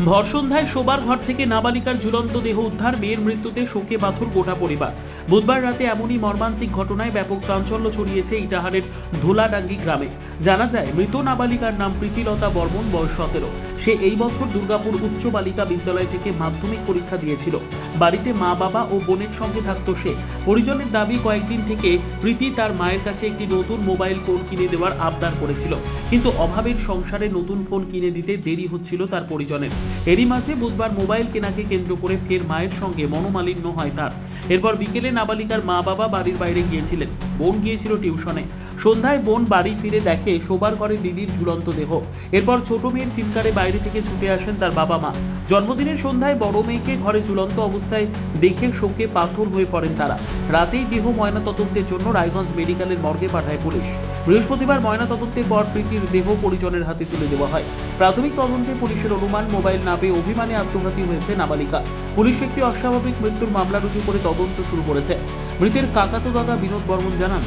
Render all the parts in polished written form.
ভর সন্ধ্যায় শোবার ঘর থেকে নাবালিকার ঝুলন্ত দেহ উদ্ধার, মেয়ের মৃত্যুতে শোকে পাথর গোটা পরিবার। বুধবার রাতে এমনই মর্মান্তিক ঘটনায় ব্যাপক চাঞ্চল্য ছড়িয়েছে ইটাহারের ধুলাডাঙ্গি গ্রামে। জানা যায়, মৃত নাবালিকার নাম প্রীতিলতা বর্মন, বয়স 17। সে এই বছর দুর্গাপুর উচ্চ বালিকা বিদ্যালয় থেকে মাধ্যমিক পরীক্ষা দিয়েছিল। বাড়িতে মা, বাবা ও বোনের সঙ্গে থাকতো সে। পরিজনের দাবি, কয়েকদিন থেকে প্রীতি তার মায়ের কাছে একটি নতুন মোবাইল ফোন কিনে দেওয়ার আবদার করেছিল, কিন্তু অভাবের সংসারে নতুন ফোন কিনে দিতে দেরি হচ্ছিল তার পরিজনের। এরই মাঝে বুধবার মোবাইল কেনাকে কেন্দ্র করে ফের মায়ের সঙ্গে মনোমালিন্য হয় তার। এরপর বিকেলে নাবালিকার মা বাবা বাড়ির বাইরে গিয়েছিলেন, বোন গিয়েছিল টিউশনে। সন্ধ্যায় বোন বাড়ি ফিরে দেখে শোবার ঘরে দিদির ঝুলন্ত দেহ। এরপর ছোট মেয়ের চিৎকারে বাইরে থেকে ছুটে আসেন তার বাবা মা। জন্মদিনের সন্ধ্যায় বড় মেয়েকে ঘরে ঝুলন্ত অবস্থায় দেখে শোকে পাথর হয়ে পড়েন তারা। রাতেই দেহ ময়নাতদন্তের জন্য রায়গঞ্জ মেডিকেলের মর্গে পাঠায় পুলিশ। বৃহস্পতিবার ময়নাতদন্তের পর প্রীতির দেহ পরিজনের হাতে তুলে দেওয়া হয়। প্রাথমিক তদন্তে পুলিশের অনুমান, মোবাইল না পেয়ে অভিমানে আত্মঘাতী হয়েছে নাবালিকা। পুলিশ একটি অস্বাভাবিক মৃত্যুর মামলা রুজু করে তদন্ত শুরু করেছে। মৃতের কাকাতো দাদা বিনোদ বর্মন জানান,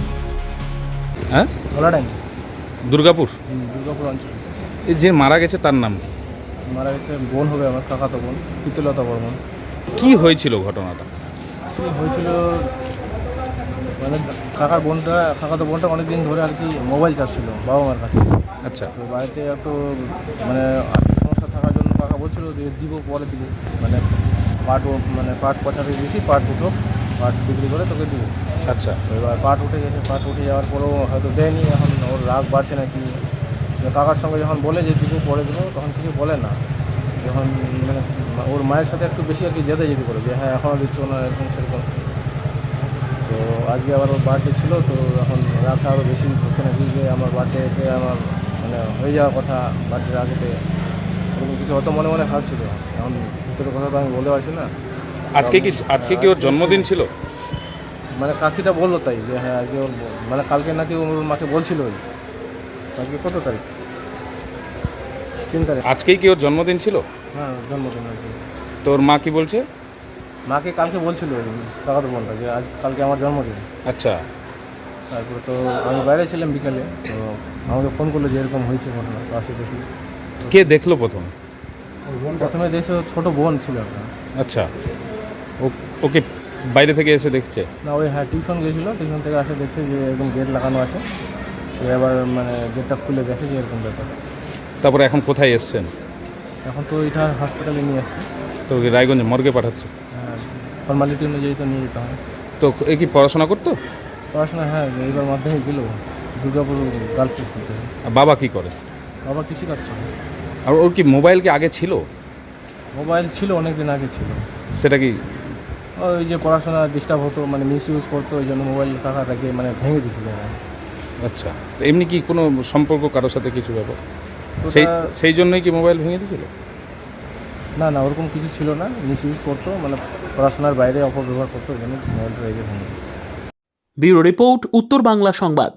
হ্যাঁ, ধলাডাঙ্গি, দুর্গাপুর। দুর্গাপুর অঞ্চল। এই যে মারা গেছে তার নাম কি? মারা গেছে বোন হবে আমার, কাকাতো বোন, প্রীতিলতা বর্মন। কি হয়েছিল ঘটনাটা? কী হয়েছিল মানে কাকাতো বোনটা অনেকদিন ধরে আর কি মোবাইল চাচ্ছিল বাবা মার কাছে। আচ্ছা, তো বাড়িতে একটু মানে আর্থিক সমস্যা থাকার জন্য কাকা বলছিল যে দিব, পরে দিব, মানে পাট পচাতে দিয়েছি, পাট উঠো, পাট বিক্রি করে তোকে দিব। আচ্ছা। তো এবার পাট উঠে গেছে, পাট উঠে যাওয়ার পরেও হয়তো দেয়নি। এখন ওর রাগ বাড়ছে নাকি, কাকার সঙ্গে যখন বলে যে দিব, পরে দেবো, তখন কিছু বলে না। যখন মানে ওর মায়ের সাথে একটু বেশি আর কি যেতে করে যে হ্যাঁ এখনও দিচ্ছ না, এরকম সেরকম। তো আজকে আবার ওর বার্থডে ছিল, তো এখন রাগটা আরও বেশি হচ্ছে নাকি যে আমার বার্থডেতে আমার মানে হয়ে যাওয়ার কথা, বার্থডের আগেতে এরকম কিছু অত মনে মনে ভাবছিল। এখন ভিতরের কথা তো আমি বলতে পারছি না। আজকে কি ওর জন্মদিন ছিল? মানে কাকিটা বললো তাই যে হ্যাঁ আজকে ওর মানে কালকে নাকি ওর মাকে বলছিল ওই আজকে কত তারিখ, 3 তারিখ। আজকেই কি ওর জন্মদিন ছিল? হ্যাঁ, জন্মদিন হয়েছে। তোর মা কি বলছে? মাকে কালকে বলছিল ওই কাকাতো বোনটা যে কালকে আমার জন্মদিন। আচ্ছা। তারপরে তো আমি বাইরে ছিলাম বিকালে, তো আমাকে ফোন করলো যে এরকম হয়েছে ঘটনা। তো আসে দেখি, কে দেখলো প্রথম? প্রথমে দেখছে ওর ছোটো বোন ছিল একটা। আচ্ছা, ওকে বাইরে থেকে এসে দেখছে? না, ওই হ্যাঁ টিউশন গিয়েছিলো, টিউশন থেকে আসে দেখছে যে এরকম গেট লাগানো আছে। তো এবার মানে গেটটা খুলে দেখে যে এরকম ব্যাপার। তারপরে এখন কোথায় এসছেন? এখন তো এটার হসপিটালে নিয়ে আসছে। তো রায়গঞ্জ মর্গে পাঠাচ্ছে? হ্যাঁ, ফর্মালিটি অনুযায়ী তো নিয়ে যেতে হয়। তো এ কি পড়াশোনা করতো? পড়াশোনা হ্যাঁ, এইবার মাধ্যমিক দিল দুর্গাপুর গার্লস স্কুল থেকে। আর বাবা কি করে? বাবা কৃষিকাজ করে। আর ওর কি মোবাইল কি আগে ছিল? মোবাইল ছিল, অনেক দিন আগে ছিল। সেটা কি ওই যে পড়াশোনা ডিস্টার্ব হতো, মানে মিস ইউজ করতো, ওই জন্য মোবাইল টাকাটাকে মানে ভেঙে দিয়েছিল। আচ্ছা, তো এমনি কি কোনো সম্পর্ক কারোর সাথে কিছু ব্যাপার? ওটা- সেই জন্যই কি মোবাইল ভেঙে দিয়েছিল? না না, ওরকম কিছু ছিল না। মিস ইউজ করতো, মানে পড়াশোনার বাইরে অপব্যবহার করতো, ওই জন্য মোবাইলটা রেখে ভেঙে দিয়েছিল। ব্যুরো রিপোর্ট, উত্তর বাংলা সংবাদ।